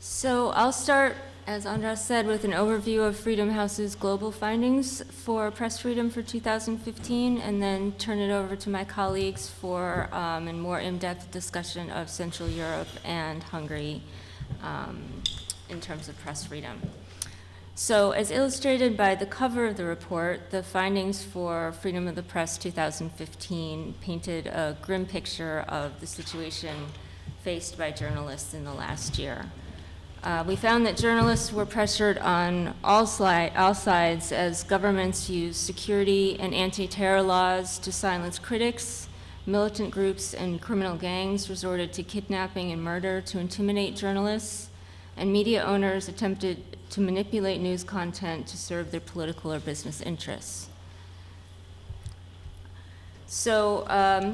So I'll start, as Andras said, with an overview of Freedom House's global findings for press freedom for 2015, and then turn it over to my colleagues for a more in-depth discussion of Central Europe and Hungary in terms of press freedom. So as illustrated by the cover of the report, the findings for Freedom of the Press 2015 painted a grim picture of the situation faced by journalists in the last year. We found that journalists were pressured on all sides as governments used security and anti-terror laws to silence critics. Militant groups and criminal gangs resorted to kidnapping and murder to intimidate journalists, and media owners attempted to manipulate news content to serve their political or business interests. So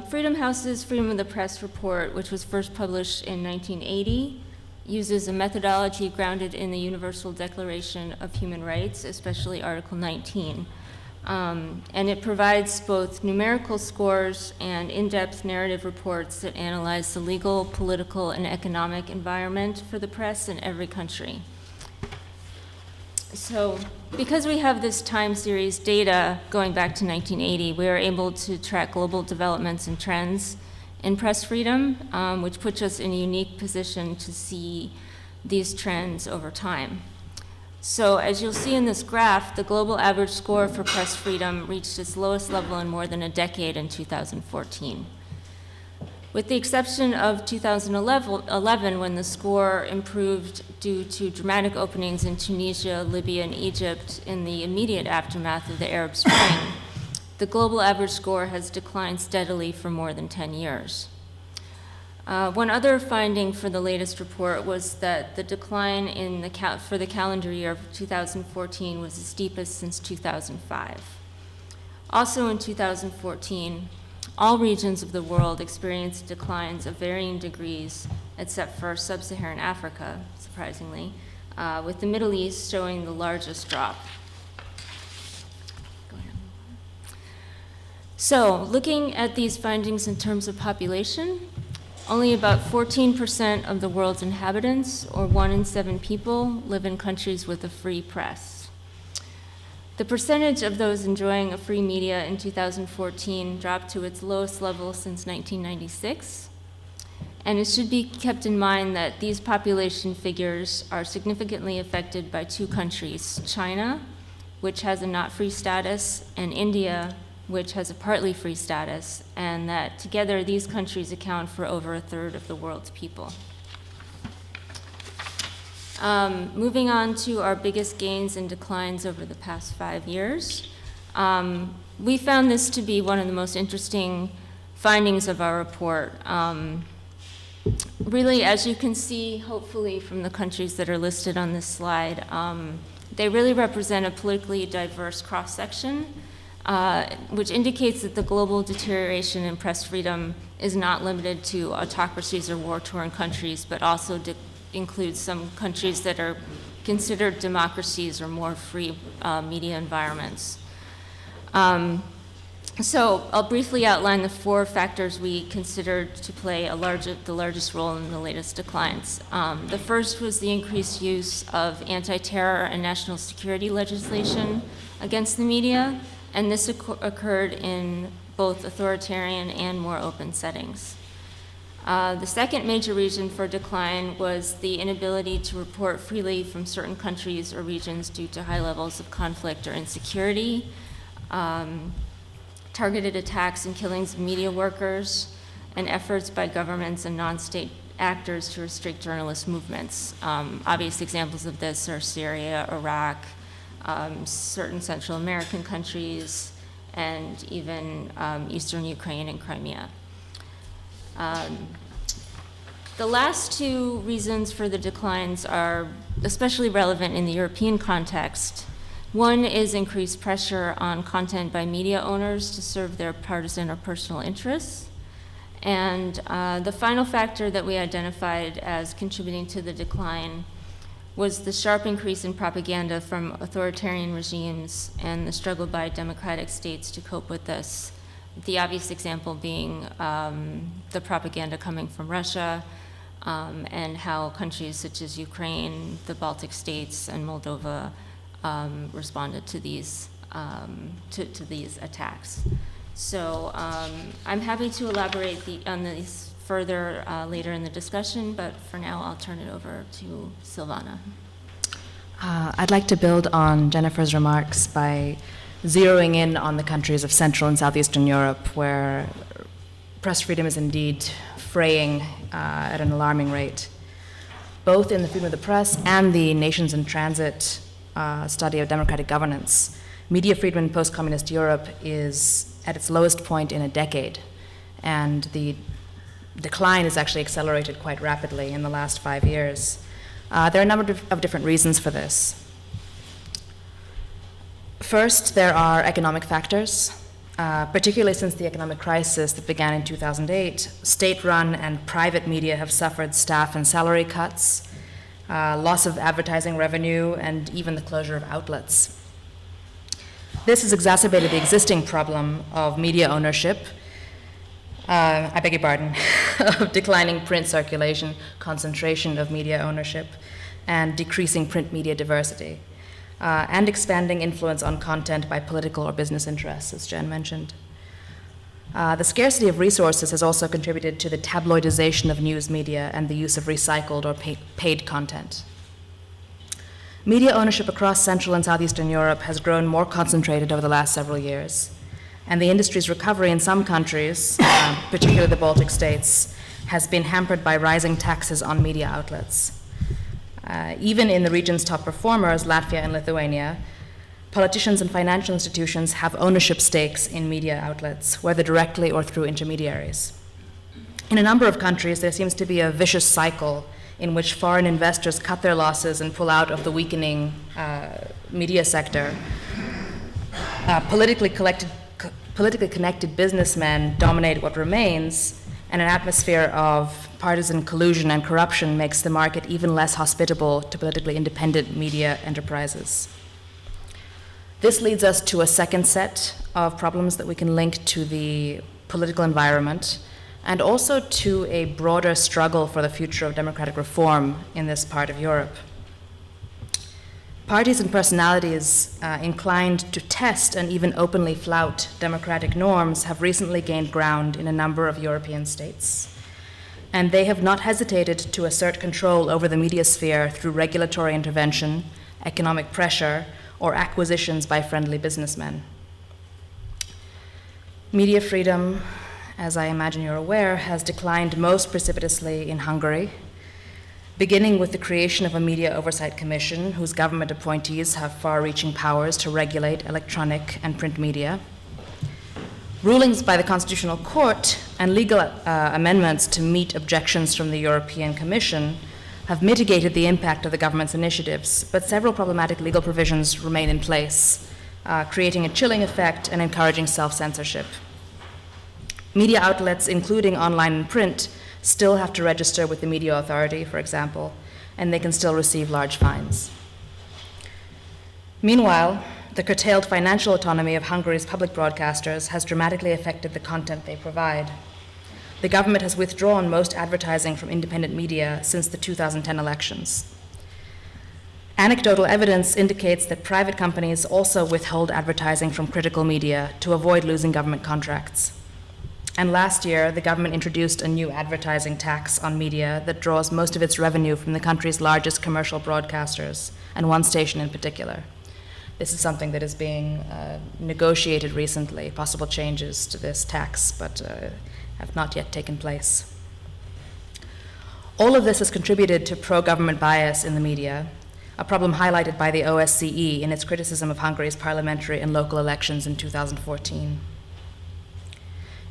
Freedom House's Freedom of the Press report, which was first published in 1980, uses a methodology grounded in the Universal Declaration of Human Rights, especially Article 19. And it provides both numerical scores and in-depth narrative reports that analyze the legal, political, and economic environment for the press in every country. So because we have this time series data going back to 1980, we are able to track global developments and trends in press freedom, which puts us in a unique position to see these trends over time. So as you'll see in this graph, the global average score for press freedom reached its lowest level in more than a decade in 2014. With the exception of 2011, when the score improved due to dramatic openings in Tunisia, Libya, and Egypt in the immediate aftermath of the Arab Spring, the global average score has declined steadily for more than 10 years. One other finding for the latest report was that the decline for the calendar year of 2014 was the steepest since 2005. Also in 2014, all regions of the world experienced declines of varying degrees, except for sub-Saharan Africa, surprisingly, with the Middle East showing the largest drop. So, looking at these findings in terms of population, only about 14% of the world's inhabitants, or 1 in 7 people, live in countries with a free press. The percentage of those enjoying a free media in 2014 dropped to its lowest level since 1996. And it should be kept in mind that these population figures are significantly affected by 2 countries, China, which has a not free status, and India, which has a partly free status, and that together these countries account for over 1/3 of the world's people. Moving on to our biggest gains and declines over the past 5 years, we found this to be one of the most interesting findings of our report. Really, as you can see, hopefully from the countries that are listed on this slide, they really represent a politically diverse cross-section, which indicates that the global deterioration in press freedom is not limited to autocracies or war-torn countries, but also includes some countries that are considered democracies or more free media environments. So I'll briefly outline the 4 factors we considered to play the largest role in the latest declines. The first was the increased use of anti-terror and national security legislation against the media, and this occurred in both authoritarian and more open settings. The second major reason for decline was the inability to report freely from certain countries or regions due to high levels of conflict or insecurity, targeted attacks and killings of media workers, and efforts by governments and non-state actors to restrict journalist movements. Obvious examples of this are Syria, Iraq, certain Central American countries, and even Eastern Ukraine and Crimea. The last 2 reasons for the declines are especially relevant in the European context. One is increased pressure on content by media owners to serve their partisan or personal interests. And the final factor that we identified as contributing to the decline was the sharp increase in propaganda from authoritarian regimes and the struggle by democratic states to cope with this. The obvious example being the propaganda coming from Russia, and how countries such as Ukraine, the Baltic states, and Moldova responded to these attacks. So I'm happy to elaborate on these further later in the discussion, but for now I'll turn it over to Silvana. I'd like to build on Jennifer's remarks by zeroing in on the countries of Central and Southeastern Europe, where press freedom is indeed fraying at an alarming rate. Both in the Freedom of the Press and the Nations in Transit study of democratic governance, media freedom in post-communist Europe is at its lowest point in a decade, and the decline is actually accelerated quite rapidly in the last 5 years. There are a number of different reasons for this. First, there are economic factors. Particularly since the economic crisis that began in 2008, state-run and private media have suffered staff and salary cuts, loss of advertising revenue, and even the closure of outlets. This has exacerbated the existing problem of media ownership, of declining print circulation, concentration of media ownership, and decreasing print media diversity, and expanding influence on content by political or business interests, as Jen mentioned. The scarcity of resources has also contributed to the tabloidization of news media and the use of recycled or paid content. Media ownership across Central and Southeastern Europe has grown more concentrated over the last several years, and the industry's recovery in some countries, particularly the Baltic states, has been hampered by rising taxes on media outlets. Even in the region's top performers, Latvia and Lithuania, politicians and financial institutions have ownership stakes in media outlets, whether directly or through intermediaries. In a number of countries, there seems to be a vicious cycle in which foreign investors cut their losses and pull out of the weakening media sector. Politically connected businessmen dominate what remains, and an atmosphere of partisan collusion and corruption makes the market even less hospitable to politically independent media enterprises. This leads us to a second set of problems that we can link to the political environment and also to a broader struggle for the future of democratic reform in this part of Europe. Parties and personalities inclined to test and even openly flout democratic norms have recently gained ground in a number of European states. And they have not hesitated to assert control over the media sphere through regulatory intervention, economic pressure, or acquisitions by friendly businessmen. Media freedom, as I imagine you're aware, has declined most precipitously in Hungary, beginning with the creation of a media oversight commission whose government appointees have far-reaching powers to regulate electronic and print media. Rulings by the Constitutional Court and legal amendments to meet objections from the European Commission have mitigated the impact of the government's initiatives, but several problematic legal provisions remain in place, creating a chilling effect and encouraging self-censorship. Media outlets, including online and print, still have to register with the Media Authority, for example, and they can still receive large fines. Meanwhile, the curtailed financial autonomy of Hungary's public broadcasters has dramatically affected the content they provide. The government has withdrawn most advertising from independent media since the 2010 elections. Anecdotal evidence indicates that private companies also withhold advertising from critical media to avoid losing government contracts. And last year, the government introduced a new advertising tax on media that draws most of its revenue from the country's largest commercial broadcasters, and one station in particular. This is something that is being negotiated recently, possible changes to this tax, but have not yet taken place. All of this has contributed to pro-government bias in the media, a problem highlighted by the OSCE in its criticism of Hungary's parliamentary and local elections in 2014.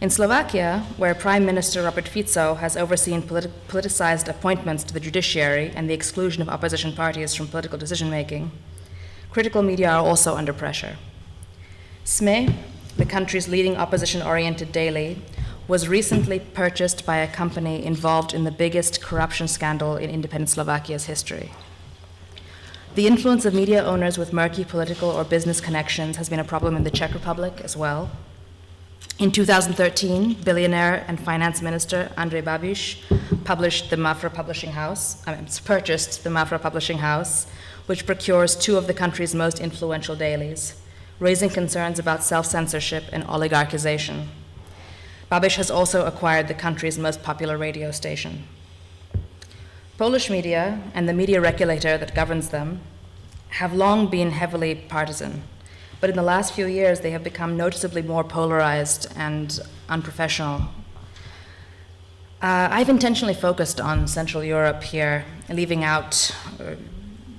In Slovakia, where Prime Minister Robert Fico has overseen politicized appointments to the judiciary and the exclusion of opposition parties from political decision-making, critical media are also under pressure. SME, the country's leading opposition-oriented daily, was recently purchased by a company involved in the biggest corruption scandal in independent Slovakia's history. The influence of media owners with murky political or business connections has been a problem in the Czech Republic as well. In 2013, billionaire and finance minister Andrej Babiš purchased the Mafra Publishing House, which procures two of the country's most influential dailies, raising concerns about self-censorship and oligarchization. Babiš has also acquired the country's most popular radio station. Polish media and the media regulator that governs them have long been heavily partisan, but in the last few years they have become noticeably more polarized and unprofessional. I've intentionally focused on Central Europe here, leaving out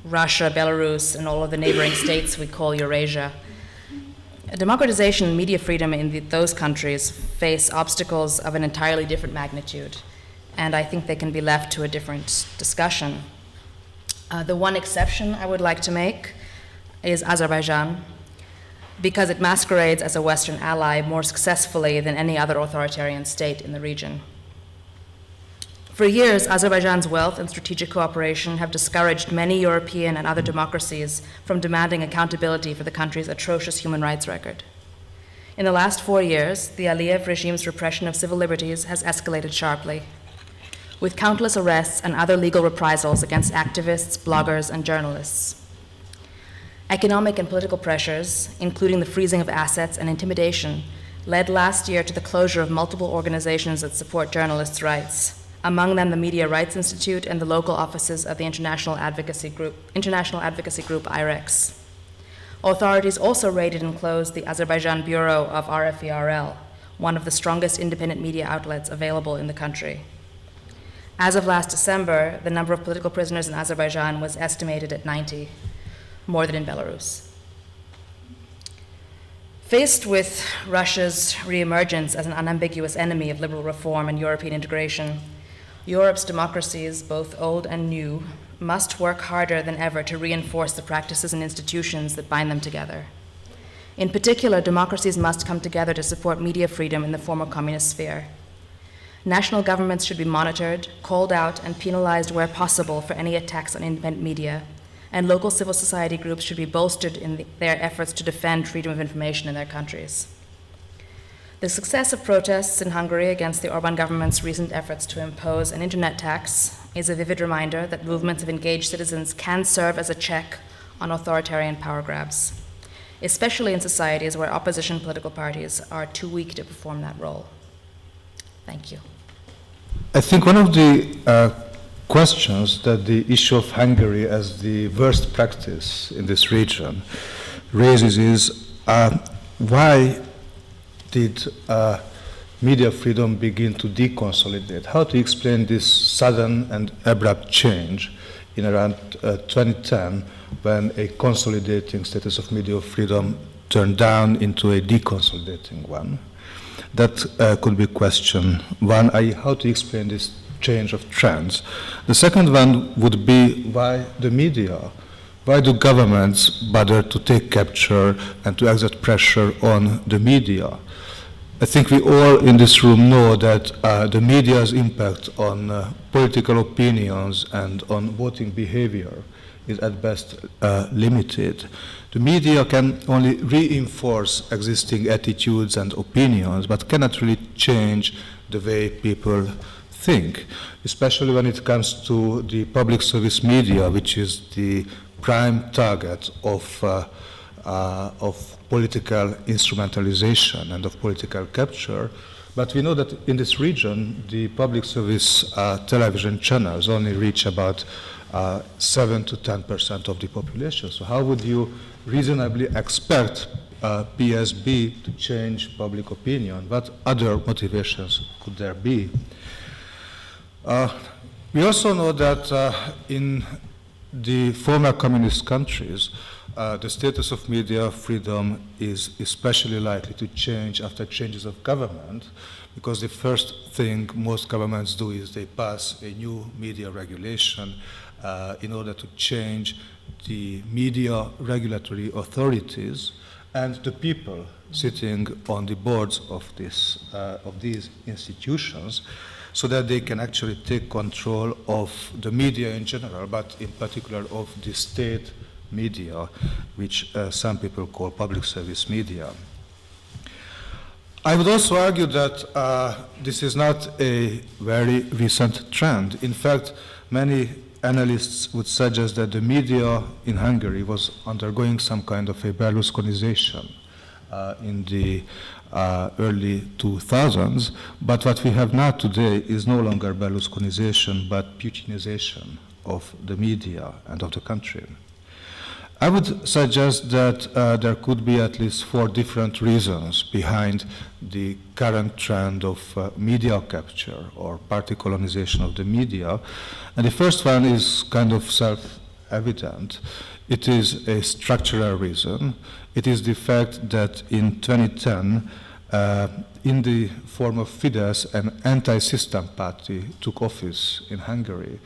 Russia, Belarus, and all of the neighboring states we call Eurasia. Democratization and media freedom in those countries face obstacles of an entirely different magnitude, and I think they can be left to a different discussion. The one exception I would like to make is Azerbaijan, because it masquerades as a Western ally more successfully than any other authoritarian state in the region. For years, Azerbaijan's wealth and strategic cooperation have discouraged many European and other democracies from demanding accountability for the country's atrocious human rights record. In the last 4 years, the Aliyev regime's repression of civil liberties has escalated sharply, with countless arrests and other legal reprisals against activists, bloggers, and journalists. Economic and political pressures, including the freezing of assets and intimidation, led last year to the closure of multiple organizations that support journalists' rights, among them the Media Rights Institute and the local offices of the International Advocacy Group IREX. Authorities also raided and closed the Azerbaijan bureau of RFERL, one of the strongest independent media outlets available in the country. As of last December, the number of political prisoners in Azerbaijan was estimated at 90, more than in Belarus. Faced with Russia's reemergence as an unambiguous enemy of liberal reform and European integration, Europe's democracies, both old and new, must work harder than ever to reinforce the practices and institutions that bind them together. In particular, democracies must come together to support media freedom in the former communist sphere. National governments should be monitored, called out, and penalized where possible for any attacks on independent media, and local civil society groups should be bolstered in their efforts to defend freedom of information in their countries. The success of protests in Hungary against the Orbán government's recent efforts to impose an internet tax is a vivid reminder that movements of engaged citizens can serve as a check on authoritarian power grabs, especially in societies where opposition political parties are too weak to perform that role. Thank you. I think one of the questions that the issue of Hungary as the worst practice in this region raises is why did media freedom begin to deconsolidate? How to explain this sudden and abrupt change in around 2010 when a consolidating status of media freedom turned down into a deconsolidating one? That could be question one, how to explain this change of trends. The second one would be why the media? Why do governments bother to take capture and to exert pressure on the media? I think we all in this room know that the media's impact on political opinions and on voting behavior is at best limited. The media can only reinforce existing attitudes and opinions, but cannot really change the way people think, especially when it comes to the public service media, which is the prime target of political instrumentalization and of political capture. But we know that in this region, the public service television channels only reach about 7 to 10% of the population. So how would you reasonably expect PSB to change public opinion? What other motivations could there be? We also know that in the former communist countries, the status of media freedom is especially likely to change after changes of government, because the first thing most governments do is they pass a new media regulation in order to change the media regulatory authorities and the people sitting on the boards of these institutions, so that they can actually take control of the media in general, but in particular of the state media, which some people call public service media. I would also argue that this is not a very recent trend. In fact, many analysts would suggest that the media in Hungary was undergoing some kind of a Berlusconization in the early 2000s, but what we have now today is no longer Berlusconization, but Putinization of the media and of the country. I would suggest that there could be at least 4 different reasons behind the current trend of media capture or party colonization of the media. And the first one is kind of self-evident. It is a structural reason. It is the fact that in 2010, in the form of Fidesz, an anti-system party took office in Hungary.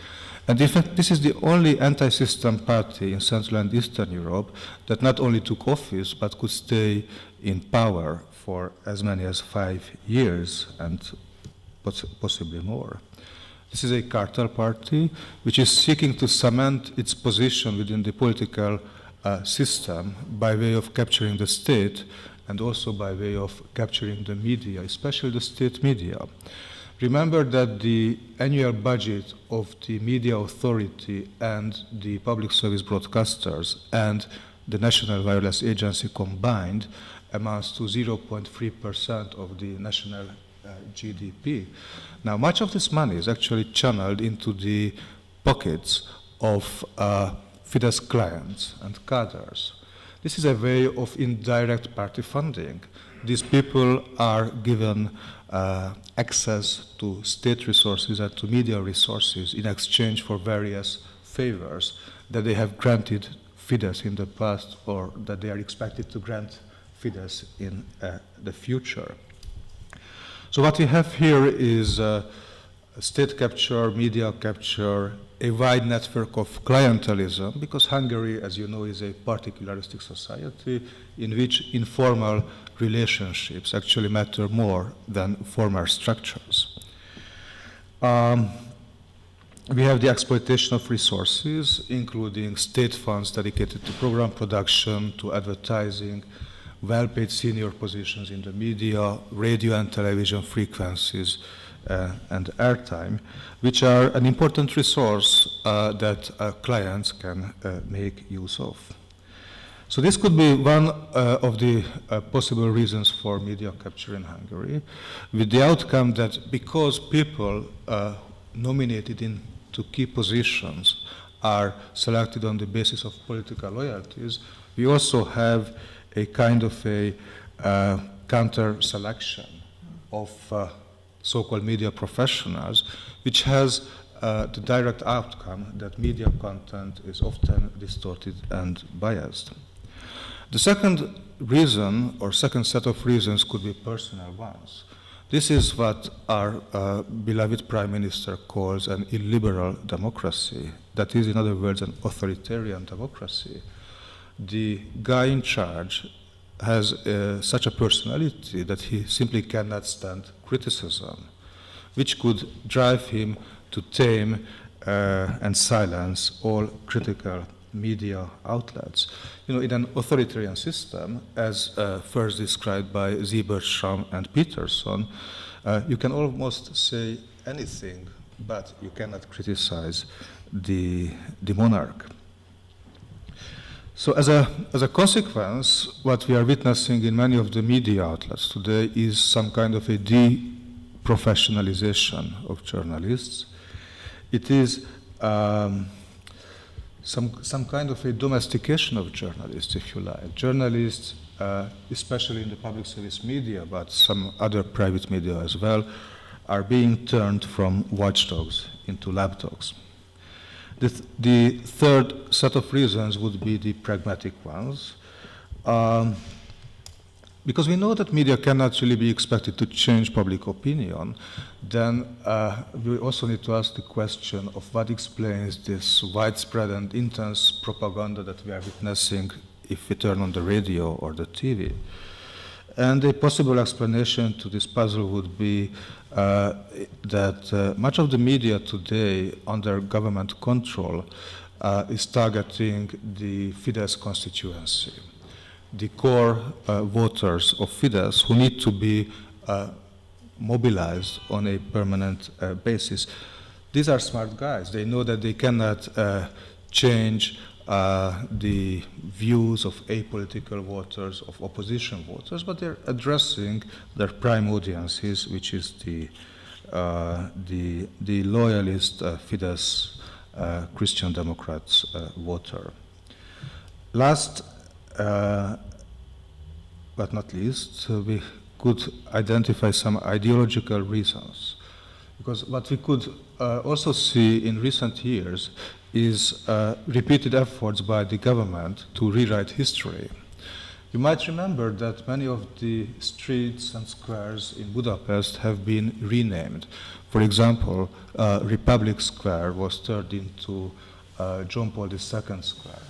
And in fact, this is the only anti-system party in Central and Eastern Europe that not only took office, but could stay in power for as many as 5 years and possibly more. This is a cartel party which is seeking to cement its position within the political system by way of capturing the state and also by way of capturing the media, especially the state media. Remember that the annual budget of the media authority and the public service broadcasters and the National Wireless Agency combined amounts to 0.3% of the national GDP. Now, much of this money is actually channeled into the pockets of Fidesz clients and cadres. This is a way of indirect party funding. These people are given access to state resources and to media resources in exchange for various favors that they have granted Fidesz in the past or that they are expected to grant Fidesz in the future. So what we have here is state capture, media capture, a wide network of clientelism, because Hungary, as you know, is a particularistic society in which informal relationships actually matter more than formal structures. We have the exploitation of resources, including state funds dedicated to program production, to advertising, well-paid senior positions in the media, radio and television frequencies, and airtime, which are an important resource that clients can make use of. So this could be one of the possible reasons for media capture in Hungary, with the outcome that because people nominated into key positions are selected on the basis of political loyalties, we also have a kind of a counter-selection of so-called media professionals, which has the direct outcome that media content is often distorted and biased. The second reason, or second set of reasons, could be personal ones. This is what our beloved Prime Minister calls an illiberal democracy. That is, in other words, an authoritarian democracy. The guy in charge has such a personality that he simply cannot stand criticism, which could drive him to tame and silence all critical media outlets. You know, in an authoritarian system, as first described by Ziebertram and Peterson, you can almost say anything, but you cannot criticize the monarch. So as a consequence, what we are witnessing in many of the media outlets today is some kind of a deprofessionalization of journalists. It is some kind of a domestication of journalists, if you like. Journalists, especially in the public service media, but some other private media as well, are being turned from watchdogs into lapdogs. The third set of reasons would be the pragmatic ones. Because we know that media cannot really be expected to change public opinion, then we also need to ask the question of what explains this widespread and intense propaganda that we are witnessing if we turn on the radio or the TV. And a possible explanation to this puzzle would be that much of the media today under government control is targeting the Fidesz constituency, the core voters of Fidesz who need to be mobilized on a permanent basis. These are smart guys. They know that they cannot change the views of apolitical voters, of opposition voters, but they're addressing their prime audiences, which is the loyalist Fidesz Christian Democrats voter. Last but not least, we could identify some ideological reasons. Because what we could also see in recent years is repeated efforts by the government to rewrite history. You might remember that many of the streets and squares in Budapest have been renamed. For example, Republic Square was turned into John Paul II Square.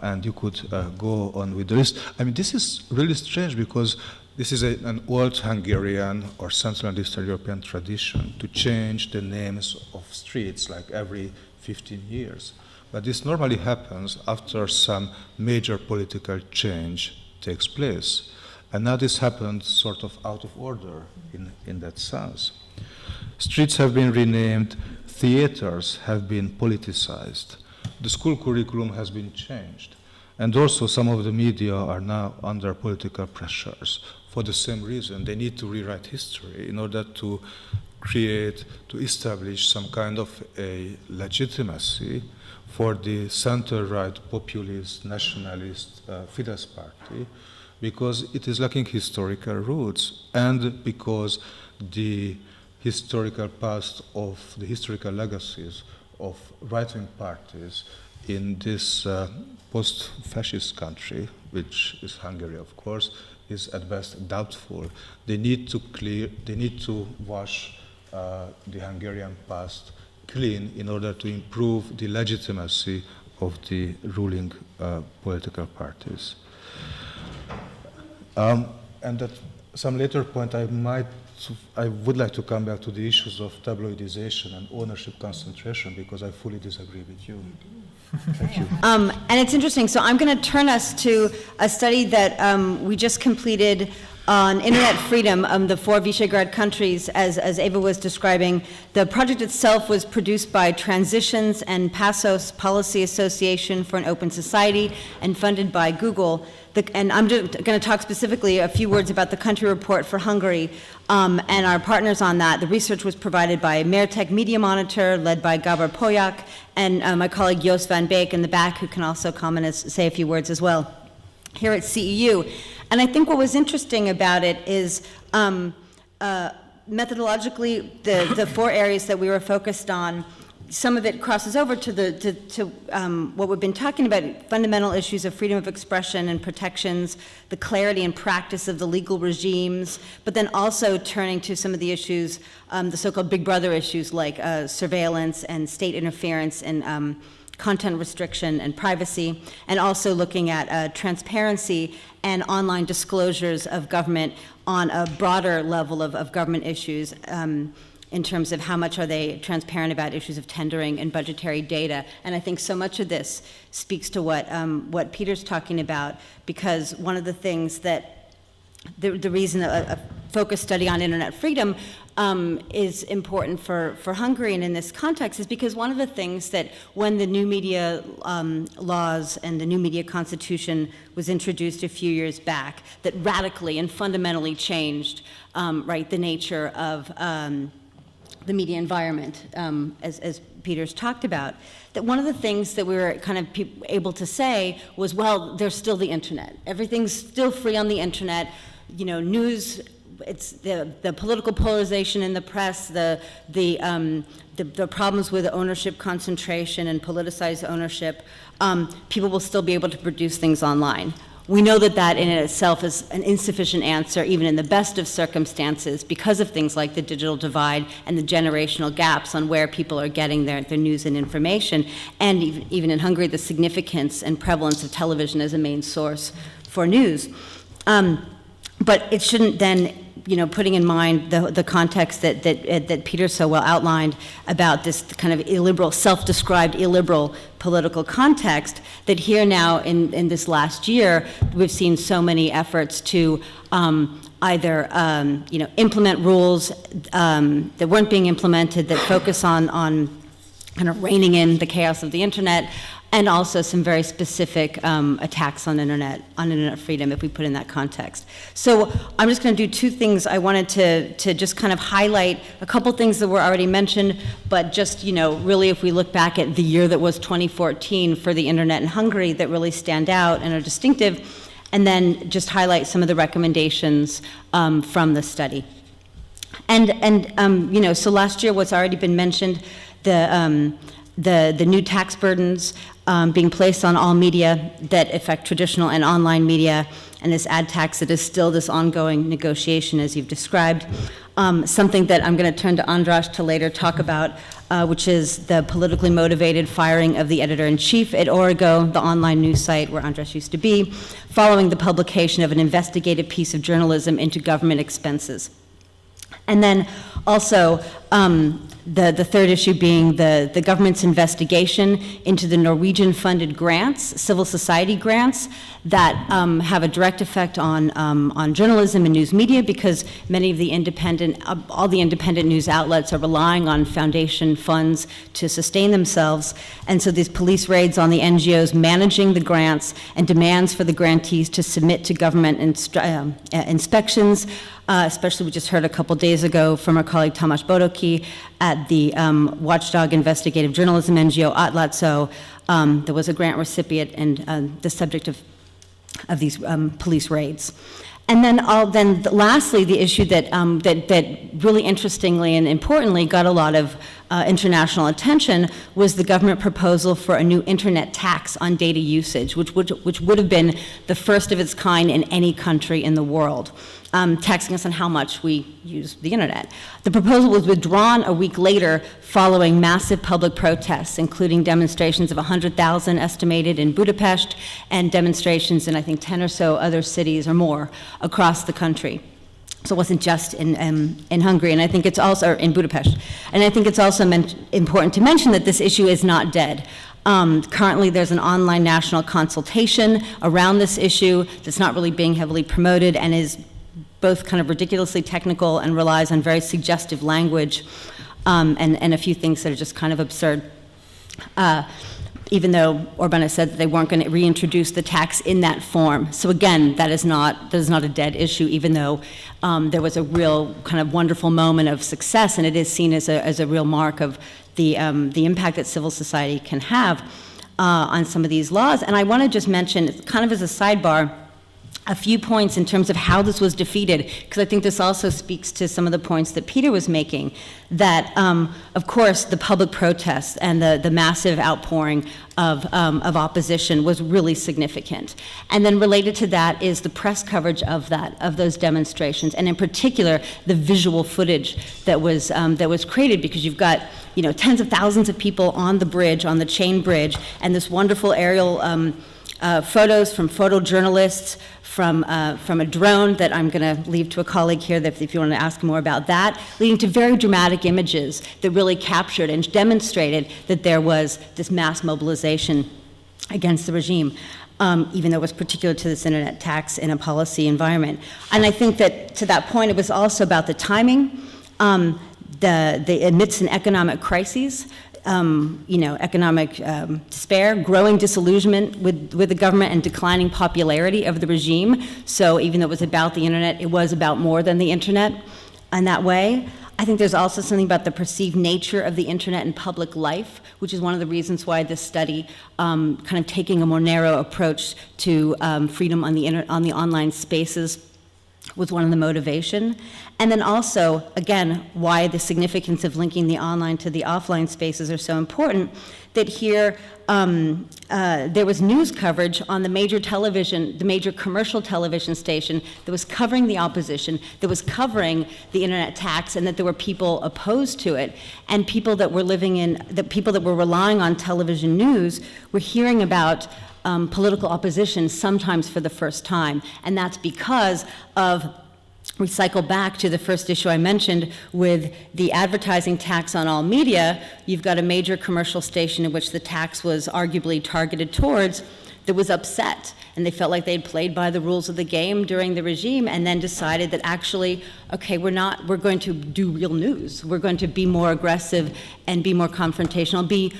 And you could go on with the list. I mean, this is really strange because this is an old Hungarian or Central and Eastern European tradition to change the names of streets like every 15 years. But this normally happens after some major political change takes place. And now this happened sort of out of order in that sense. Streets have been renamed, theaters have been politicized, the school curriculum has been changed, and also some of the media are now under political pressures. For the same reason, they need to rewrite history in order to establish some kind of a legitimacy for the center-right populist, nationalist Fidesz party, because it is lacking historical roots and because the historical past of the historical legacies of right-wing parties in this post-fascist country, which is Hungary, of course, is at best doubtful. They need to wash the Hungarian past clean in order to improve the legitimacy of the ruling political parties. And at some later point, I would like to come back to the issues of tabloidization and ownership concentration because I fully disagree with you. Thank you. And it's interesting. So I'm going to turn us to a study that we just completed on internet freedom, the 4 Visegrad countries, as Eva was describing. The project itself was produced by Transitions and Passos Policy Association for an Open Society and funded by Google. And I'm just going to talk specifically a few words about the country report for Hungary and our partners on that. The research was provided by Meritech Media Monitor, led by Gabor Polyak, and my colleague Jos van Beek in the back, who can also comment and say a few words as well, here at CEU. And I think what was interesting about it is methodologically, the 4 areas that we were focused on, some of it crosses over to what we've been talking about, fundamental issues of freedom of expression and protections, the clarity and practice of the legal regimes, but then also turning to some of the issues, the so-called Big Brother issues like surveillance and state interference and content restriction and privacy, and also looking at transparency and online disclosures of government on a broader level of government issues, in terms of how much are they transparent about issues of tendering and budgetary data. And I think so much of this speaks to what Peter's talking about, because one of the things that, the reason a focused study on internet freedom is important for Hungary and in this context is because one of the things that when the new media laws and the new media constitution was introduced a few years back, that radically and fundamentally changed the nature of the media environment, as Peter's talked about, that one of the things that we were kind of able to say was, well, there's still the internet. Everything's still free on the internet. You know, news, it's the political polarization in the press, the problems with ownership concentration and politicized ownership, people will still be able to produce things online. We know that that in itself is an insufficient answer, even in the best of circumstances, because of things like the digital divide and the generational gaps on where people are getting their news and information, and even in Hungary, the significance and prevalence of television as a main source for news. But it shouldn't then, putting in mind the context that Peter so well outlined about this kind of illiberal, self-described illiberal political context, that here now in this last year, we've seen so many efforts to either implement rules that weren't being implemented, that focus on kind of reining in the chaos of the internet, and also some very specific attacks on internet freedom, if we put in that context. So I'm just going to do two things. I wanted to just kind of highlight a couple things that were already mentioned, but just, really if we look back at the year that was 2014 for the internet in Hungary that really stand out and are distinctive, and then just highlight some of the recommendations from the study. So last year, what's already been mentioned, the new tax burdens being placed on all media that affect traditional and online media, and this ad tax that is still this ongoing negotiation, as you've described. Something that I'm going to turn to Andras to later talk about, which is the politically motivated firing of the editor-in-chief at Origo, the online news site where Andras used to be, following the publication of an investigative piece of journalism into government expenses. And then also, the third issue being the government's investigation into the Norwegian-funded grants, civil society grants, that have a direct effect on journalism and news media, because many of all the independent news outlets are relying on foundation funds to sustain themselves. And so these police raids on the NGOs managing the grants and demands for the grantees to submit to government inspections. Especially, we just heard a couple days ago from our colleague Tamás Bodoki at the Watchdog Investigative Journalism NGO Atlatso. There was a grant recipient and the subject of these police raids. And then lastly, the issue that really interestingly and importantly got a lot of international attention was the government proposal for a new internet tax on data usage, which would have been the first of its kind in any country in the world, taxing us on how much we use the internet. The proposal was withdrawn a week later following massive public protests, including demonstrations of 100,000 estimated in Budapest and demonstrations in, I think, 10 or so other cities or more across the country. So it wasn't just in Hungary, and I think it's also in Budapest. And I think it's also important to mention that this issue is not dead. Currently, there's an online national consultation around this issue that's not really being heavily promoted and is both kind of ridiculously technical and relies on very suggestive language and a few things that are just kind of absurd. Even though Orbán has said that they weren't going to reintroduce the tax in that form. So again, that is not a dead issue, even though there was a real kind of wonderful moment of success, and it is seen as a real mark of the impact that civil society can have on some of these laws. And I want to just mention, kind of as a sidebar, a few points in terms of how this was defeated, because I think this also speaks to some of the points that Peter was making, that, of course, the public protests and the massive outpouring of opposition was really significant. And then related to that is the press coverage of those demonstrations, and in particular, the visual footage that was created, because you've got tens of thousands of people on the bridge, on the chain bridge, and this wonderful aerial photos from photojournalists, from a drone that I'm going to leave to a colleague here that if you want to ask more about that, leading to very dramatic images that really captured and demonstrated that there was this mass mobilization against the regime, even though it was particular to this internet tax in a policy environment. And I think that to that point, it was also about the timing. Amidst an economic crisis, economic despair, growing disillusionment with the government, and declining popularity of the regime. So even though it was about the internet, it was about more than the internet in that way. I think there's also something about the perceived nature of the internet in public life, which is one of the reasons why this study, kind of taking a more narrow approach to freedom on the online spaces, was one of the motivation. And then also, again, why the significance of linking the online to the offline spaces are so important, that here there was news coverage on the major commercial television station that was covering the opposition, that was covering the internet tax, and that there were people opposed to it, and people that were relying on television news were hearing about political opposition sometimes for the first time. And that's because of, we cycle back to the first issue I mentioned with the advertising tax on all media. You've got a major commercial station in which the tax was arguably targeted towards that was upset and they felt like they'd played by the rules of the game during the regime, and then decided that actually, okay, we're going to do real news. We're going to be more aggressive and be more confrontational, be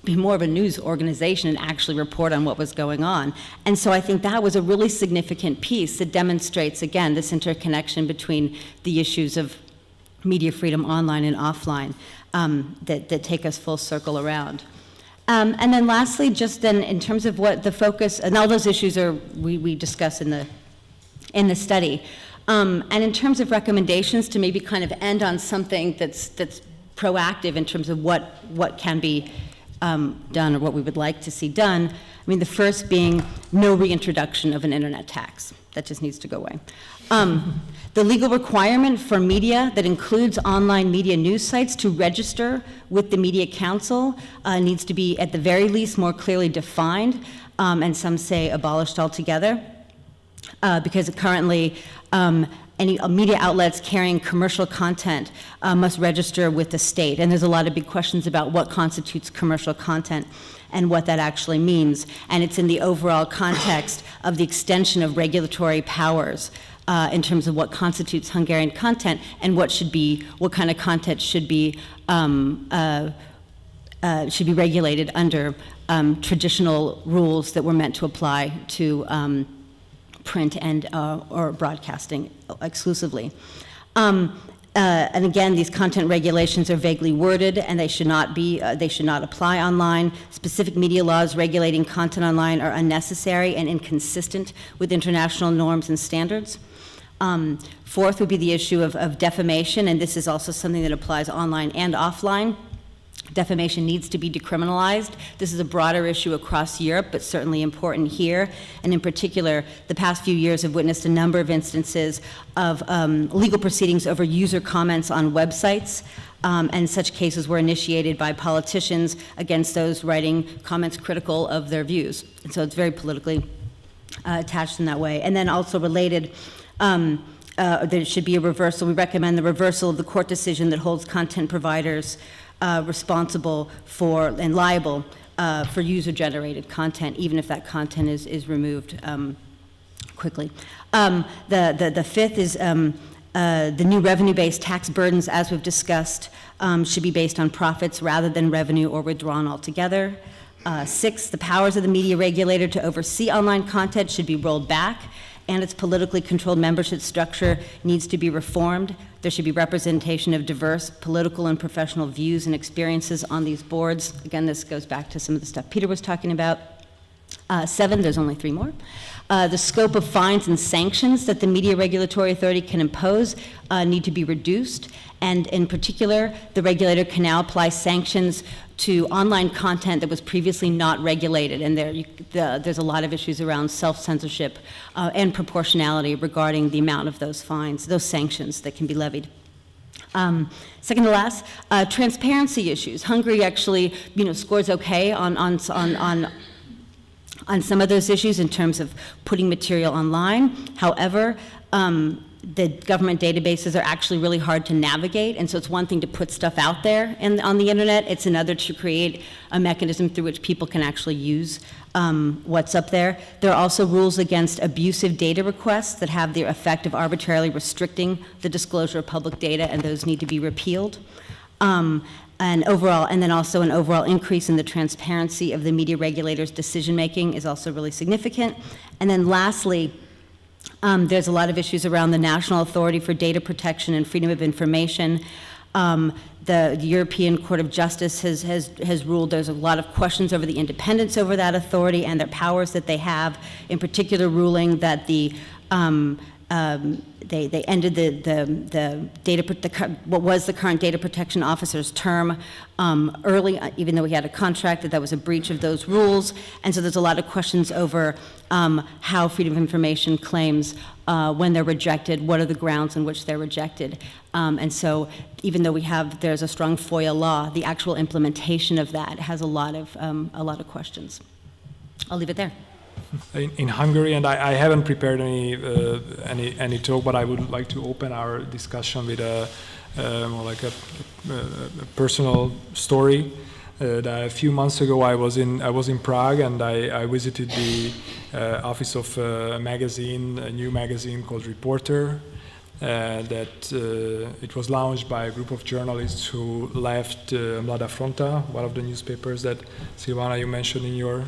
more of a news organization and actually report on what was going on. And so I think that was a really significant piece that demonstrates, again, this interconnection between the issues of media freedom online and offline that take us full circle around. And then lastly, just then in terms of what the focus, and all those issues we discuss in the study. And in terms of recommendations to maybe kind of end on something that's proactive in terms of what can be done or what we would like to see done. I mean, the first being no reintroduction of an internet tax. That just needs to go away. The legal requirement for media that includes online media news sites to register with the Media Council needs to be, at the very least, more clearly defined, and some say abolished altogether, because currently any media outlets carrying commercial content must register with the state. And there's a lot of big questions about what constitutes commercial content and what that actually means. And it's in the overall context of the extension of regulatory powers in terms of what constitutes Hungarian content and what kind of content should be regulated under traditional rules that were meant to apply to print and or broadcasting exclusively. And again, these content regulations are vaguely worded, and they should not apply online. Specific media laws regulating content online are unnecessary and inconsistent with international norms and standards. Fourth would be the issue of defamation, and this is also something that applies online and offline. Defamation needs to be decriminalized. This is a broader issue across Europe, but certainly important here. And in particular, the past few years have witnessed a number of instances of legal proceedings over user comments on websites. And such cases were initiated by politicians against those writing comments critical of their views. And so it's very politically attached in that way. And then also related, there should be a reversal. We recommend the reversal of the court decision that holds content providers responsible for and liable for user-generated content, even if that content is removed quickly. The fifth is the new revenue-based tax burdens, as we've discussed, should be based on profits rather than revenue or withdrawn altogether. Sixth, the powers of the media regulator to oversee online content should be rolled back, and its politically controlled membership structure needs to be reformed. There should be representation of diverse political and professional views and experiences on these boards. Again, this goes back to some of the stuff Peter was talking about. Seven, there's only three more. The scope of fines and sanctions that the Media Regulatory Authority can impose need to be reduced. And in particular, the regulator can now apply sanctions to online content that was previously not regulated. And there's a lot of issues around self-censorship and proportionality regarding the amount of those fines, those sanctions that can be levied. Second to last, transparency issues. Hungary actually, scores okay on some of those issues in terms of putting material online. However, the government databases are actually really hard to navigate, and so it's one thing to put stuff out there on the internet, it's another to create a mechanism through which people can actually use what's up there. There are also rules against abusive data requests that have the effect of arbitrarily restricting the disclosure of public data, and those need to be repealed. And then also an overall increase in the transparency of the media regulators' decision-making is also really significant. And then lastly, there's a lot of issues around the National Authority for Data Protection and Freedom of Information. The European Court of Justice has ruled there's a lot of questions over the independence over that authority and their powers that they have, in particular ruling that they ended what was the current data protection officer's term early, even though he had a contract, that was a breach of those rules. And so there's a lot of questions over how freedom of information claims, when they're rejected, what are the grounds on which they're rejected. And so even though there's a strong FOIA law, the actual implementation of that has a lot of questions. I'll leave it there. In Hungary, and I haven't prepared any talk, but I would like to open our discussion with more like a personal story. that a few months ago I was in Prague, and I visited the office of a new magazine called Reporter. That it was launched by a group of journalists who left Mladá Fronta, one of the newspapers that, Silvana, you mentioned in your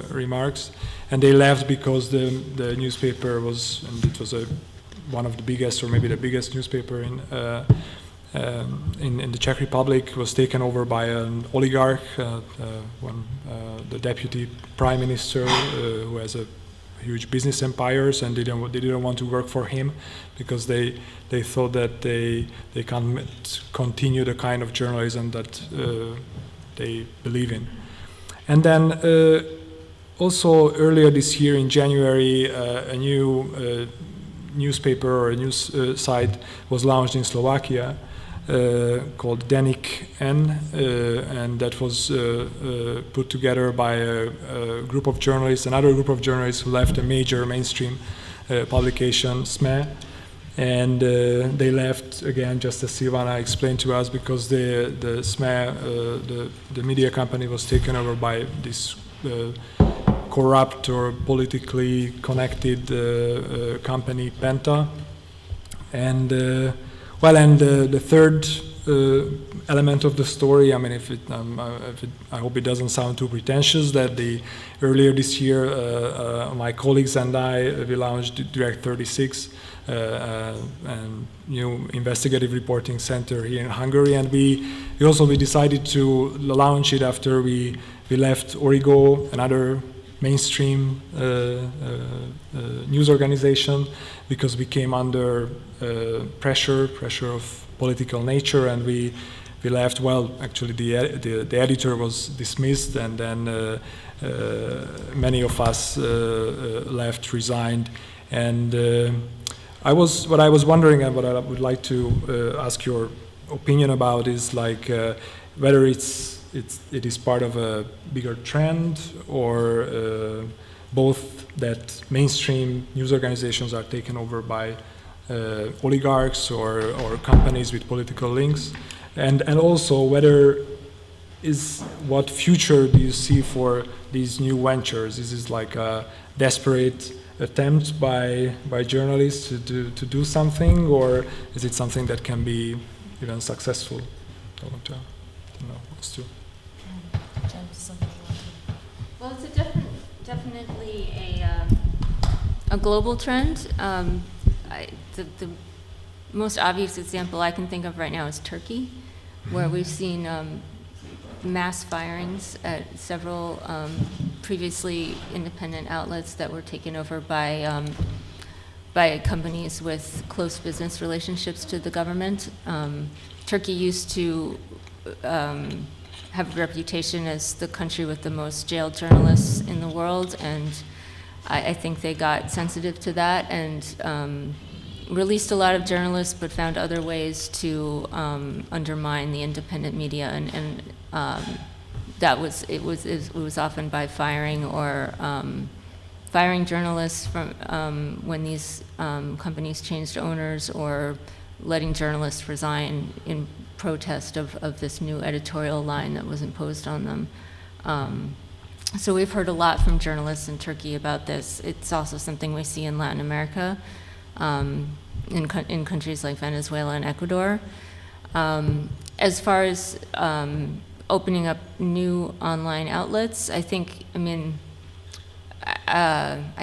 remarks. And they left because the newspaper was, and it was one of the biggest, or maybe the biggest newspaper in the Czech Republic, was taken over by an oligarch, the deputy prime minister, who has a huge business empires, and they didn't want to work for him because they thought that they can't continue the kind of journalism that they believe in. And then also earlier this year in January, a new newspaper or a news site was launched in Slovakia called Denik N, and that was put together by a group of journalists, another group of journalists who left a major mainstream publication, SME, and they left, again, just as Silvana explained to us, because the SME, the media company, was taken over by this corrupt or politically connected company, Penta. And the third element of the story, I mean, I hope it doesn't sound too pretentious, that earlier this year, my colleagues and we launched Direct 36, a new investigative reporting center here in Hungary, and we decided to launch it after we left Origo, another mainstream news organization, because we came under pressure of political nature, and we left. Well, actually, the editor was dismissed, and then many of us left, resigned, and what I was wondering, and what I would like to ask your opinion about, is like whether it is part of a bigger trend, or both that mainstream news organizations are taken over by oligarchs or companies with political links, and also what future do you see for these new ventures? Is this like a desperate attempt by journalists to do something, or is it something that can be even successful? Well, it's definitely a global trend. The most obvious example I can think of right now is Turkey, where we've seen mass firings at several previously independent outlets that were taken over by companies with close business relationships to the government. Turkey used to have a reputation as the country with the most jailed journalists in the world, and I think they got sensitive to that and released a lot of journalists, but found other ways to undermine the independent media, and it was often by firing or firing journalists from when these companies changed owners, or letting journalists resign in protest of this new editorial line that was imposed on them. So we've heard a lot from journalists in Turkey about this. It's also something we see in Latin America, in countries like Venezuela and Ecuador. As far as opening up new online outlets, I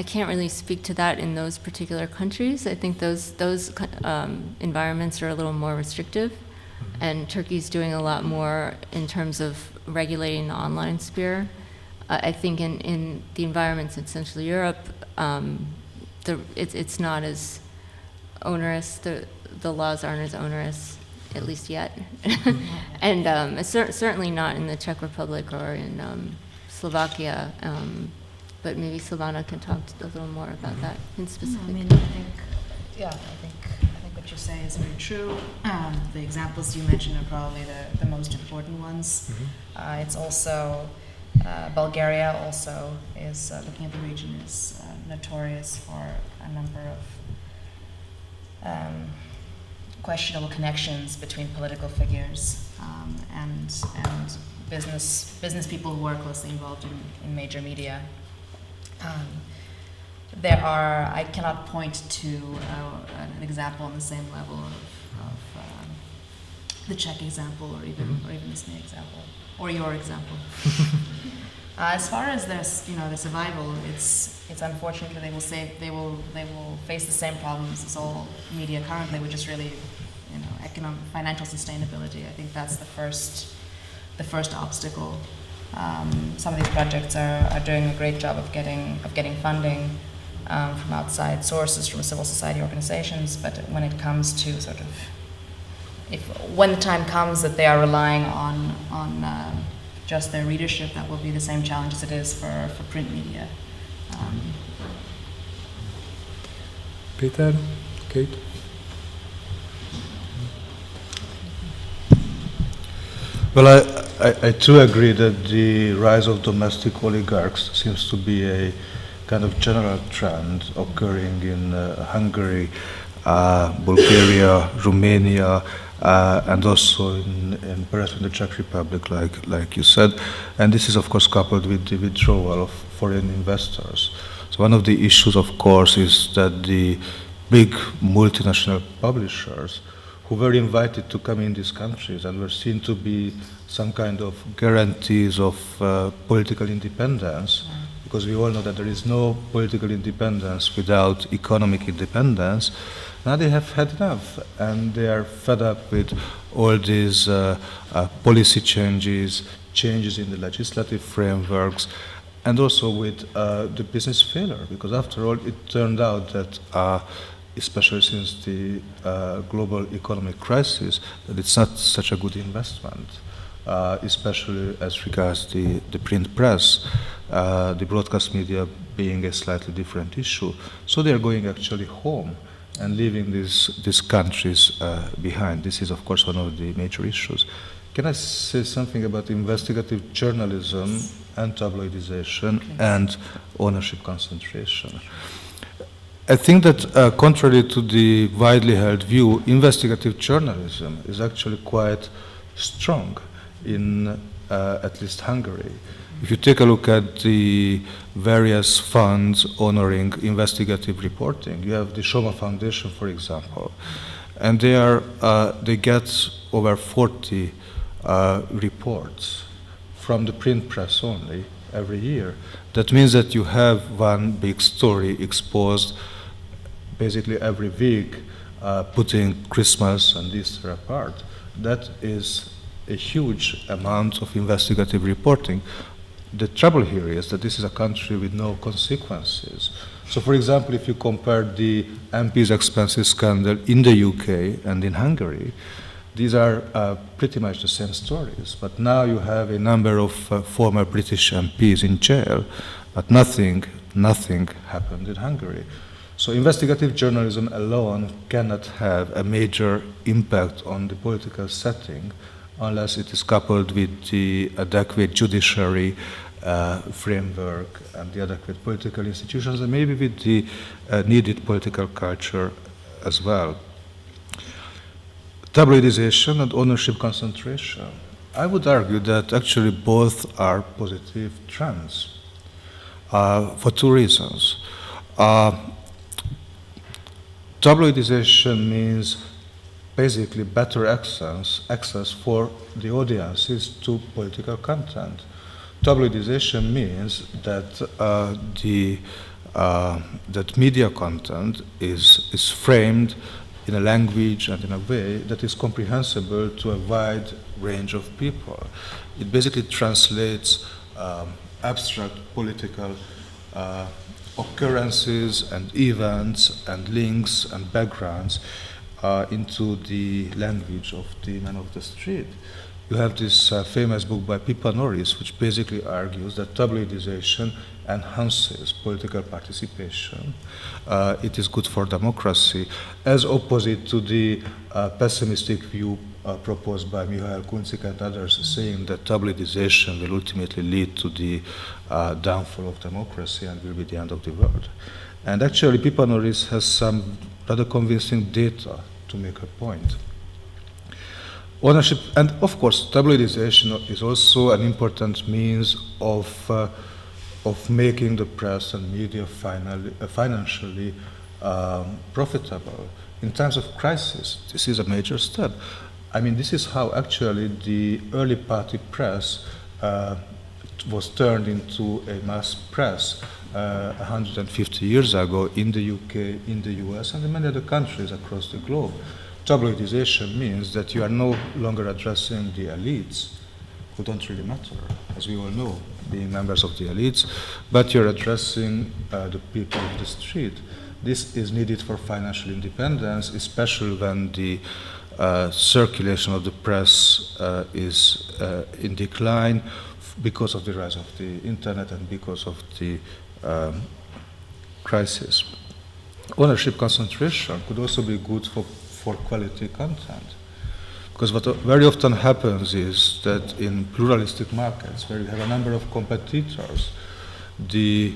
can't really speak to that in those particular countries. I think those environments are a little more restrictive, and Turkey's doing a lot more in terms of regulating the online sphere. I think in the environments in Central Europe, it's not as onerous. The laws aren't as onerous, at least yet, and certainly not in the Czech Republic or in Slovakia. But maybe Silvana can talk a little more about that in specific. I think what you say is very true. The examples you mentioned are probably the most important ones. It's also Bulgaria also is, looking at the region, is notorious for a number of questionable connections between political figures and business people who are closely involved in major media. There are, I cannot point to an example on the same level of the Czech example, or even the SME example, or your example. As far as the survival, it's unfortunately they will face the same problems as all media currently, which is really, economic, financial sustainability. I think that's the first obstacle. Some of these projects are doing a great job of getting funding from outside sources, from civil society organizations, but when it comes to when the time comes that they are relying on just their readership, that will be the same challenge as it is for print media. Peter, Kate? Well, I too agree that the rise of domestic oligarchs seems to be a kind of general trend occurring in Hungary, Bulgaria, Romania, and also in perhaps in the Czech Republic, like you said. And this is, of course, coupled with the withdrawal of foreign investors. So one of the issues, of course, is that the big multinational publishers who were invited to come in these countries and were seen to be some kind of guarantees of political independence, because we all know that there is no political independence without economic independence. Now they have had enough, and they are fed up with all these policy changes in the legislative frameworks, and also with the business failure, because after all, it turned out that especially since the global economic crisis, that it's not such a good investment, especially as regards the print press, the broadcast media being a slightly different issue. So they are going actually home and leaving these countries behind. This is, of course, one of the major issues. Can I say something about investigative journalism and tabloidization and ownership concentration? I think that contrary to the widely held view, investigative journalism is actually quite strong in at least Hungary. If you take a look at the various funds honoring investigative reporting, you have the Soma Foundation, for example, and they get over 40 reports from the print press only every year. That means that you have one big story exposed basically every week, putting Christmas and Easter apart. That is a huge amount of investigative reporting. The trouble here is that this is a country with no consequences. So, for example, if you compare the MP's expenses scandal in the UK and in Hungary, these are pretty much the same stories. But now you have a number of former British MPs in jail, but nothing happened in Hungary. So investigative journalism alone cannot have a major impact on the political setting unless it is coupled with the adequate judiciary framework and the adequate political institutions, and maybe with the needed political culture as well. Tabloidization and ownership concentration. I would argue that actually both are positive trends for two reasons. Tabloidization means basically better access for the audiences to political content. Tabloidization means that that media content is framed in a language and in a way that is comprehensible to a wide range of people. It basically translates abstract political occurrences and events and links and backgrounds into the language of the man of the street. You have this famous book by Pippa Norris, which basically argues that tabloidization enhances political participation. It is good for democracy, as opposite to the pessimistic view proposed by Mihail Kuncik and others, saying that tabloidization will ultimately lead to the downfall of democracy and will be the end of the world. And actually, Pippa Norris has some rather convincing data to make her point. ownership, and of course, tabloidization is also an important means of making the press and media financially profitable. In times of crisis, this is a major step. I mean, this is how actually the early party press was turned into a mass press 150 years ago in the UK, in the US, and in many other countries across the globe. Tabloidization means that you are no longer addressing the elites, who don't really matter, as we all know, being members of the elites, but you're addressing the people of the street. This is needed for financial independence, especially when the circulation of the press is in decline because of the rise of the internet and because of the crisis. Ownership concentration could also be good for quality content. Because what very often happens is that in pluralistic markets, where you have a number of competitors, the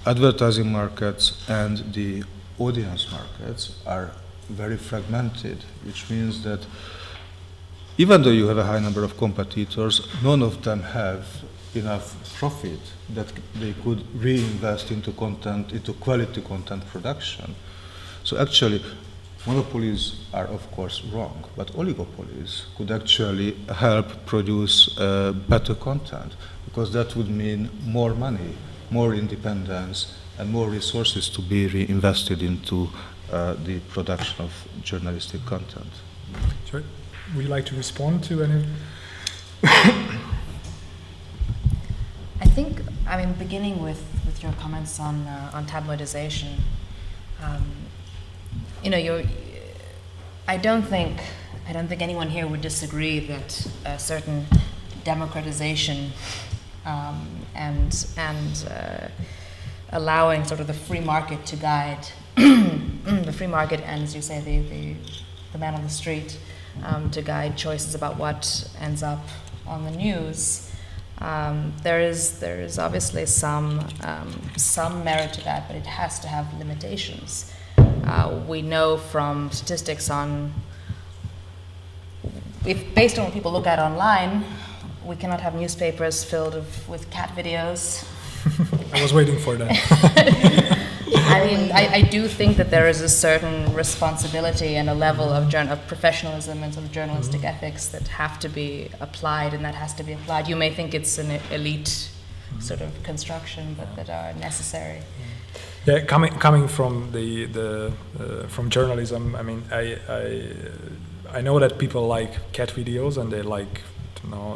advertising markets and the audience markets are very fragmented, which means that even though you have a high number of competitors, none of them have enough profit that they could reinvest into content, into quality content production. So actually, monopolies are of course wrong, but oligopolies could actually help produce better content, because that would mean more money, more independence, and more resources to be reinvested into the production of journalistic content. Sorry, would you like to respond to any? I think, beginning with your comments on tabloidization, I don't think anyone here would disagree that a certain democratization and allowing sort of the free market to guide the free market, and as you say, the man on the street to guide choices about what ends up on the news. There is obviously some merit to that, but it has to have limitations. We know from statistics based on what people look at online, we cannot have newspapers filled with cat videos. I was waiting for that. I do think that there is a certain responsibility and a level of professionalism and sort of journalistic ethics that have to be applied, and that has to be applied. You may think it's an elite sort of construction, but that are necessary. Yeah, coming from from journalism, I know that people like cat videos and they like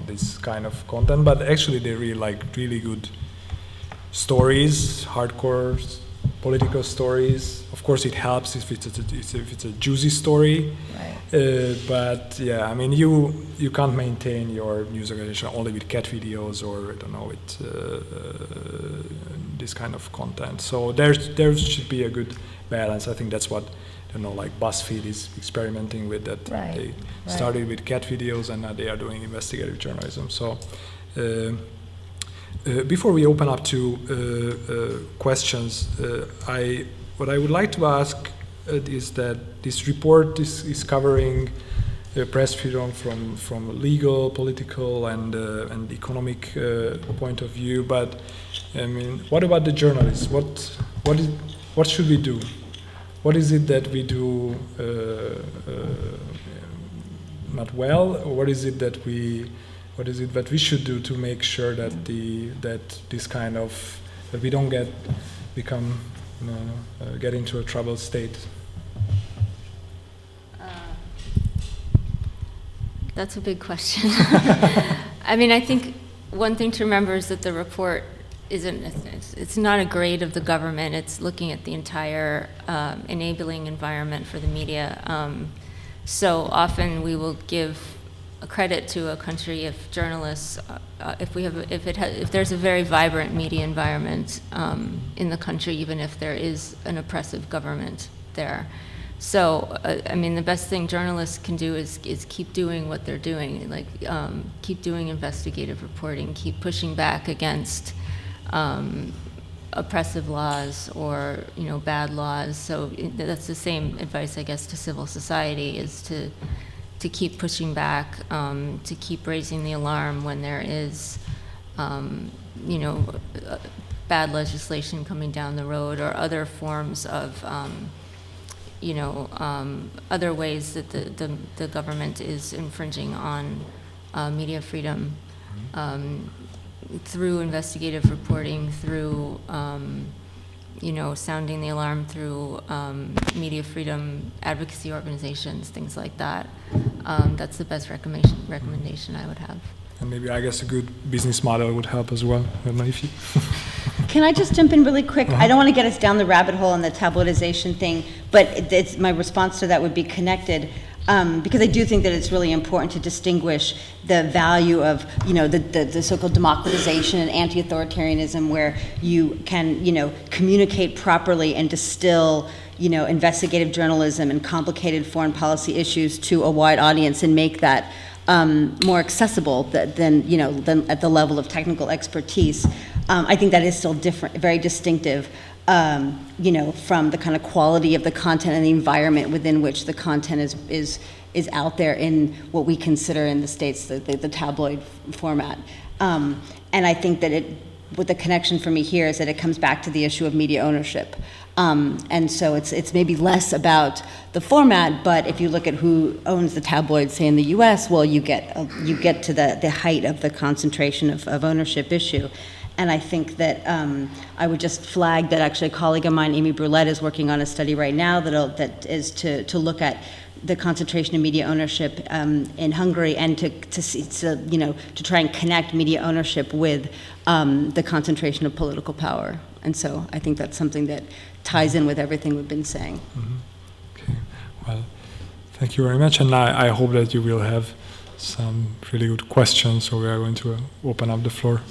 this kind of content, but actually they really like really good stories, hardcore political stories. Of course, it helps if it's a juicy story. Right. But yeah, you can't maintain your news organization only with cat videos or with this kind of content. So there should be a good balance. I think that's what like BuzzFeed is experimenting with. That right. They started with cat videos and now they are doing investigative journalism. So. Before we open up to questions, what I would like to ask is that this report is covering press freedom from a legal, political, and economic point of view. But what about the journalists? What should we do? What is it that we do not well, or what is it that we should do to make sure that that we don't get into a troubled state? That's a big question. I think one thing to remember is that the report it's not a grade of the government. It's looking at the entire enabling environment for the media. So often we will give a credit to a country if journalists, if there's a very vibrant media environment in the country, even if there is an oppressive government there. So, the best thing journalists can do is keep doing what they're doing, keep doing investigative reporting, keep pushing back against oppressive laws or bad laws. So that's the same advice, I guess, to civil society, is to to keep pushing back, to keep raising the alarm when there is, you know, bad legislation coming down the road, or other forms of, you know, other ways that the government is infringing on media freedom, through investigative reporting, through, you know, sounding the alarm through media freedom advocacy organizations, things like that. That's the best recommendation I would have. And maybe, I guess, a good business model would help as well. I don't know if you... Can I just jump in really quick? I don't want to get us down the rabbit hole on the tabloidization thing, but it's, my response to that would be connected, because I do think that it's really important to distinguish the value of, you know, the so-called democratization and anti-authoritarianism, where you can, you know, communicate properly and distill, you know, investigative journalism and complicated foreign policy issues to a wide audience and make that more accessible than, you know, than at the level of technical expertise. I think that is still different, very distinctive, you know, from the kind of quality of the content and the environment within which the content is out there in what we consider in the States the tabloid format. And I think that what the connection for me here is that it comes back to the issue of media ownership. And so it's maybe less about the format, but if you look at who owns the tabloids, say in the U.S., well, you get to the height of the concentration of ownership issue. And I think that I would just flag that actually a colleague of mine, Amy Brulette, is working on a study right now that is to look at the concentration of media ownership in Hungary, and to try and connect media ownership with the concentration of political power. And so I think that's something that ties in with everything we've been saying. Okay, well, thank you very much, and I hope that you will have some really good questions, so we are going to open up the floor.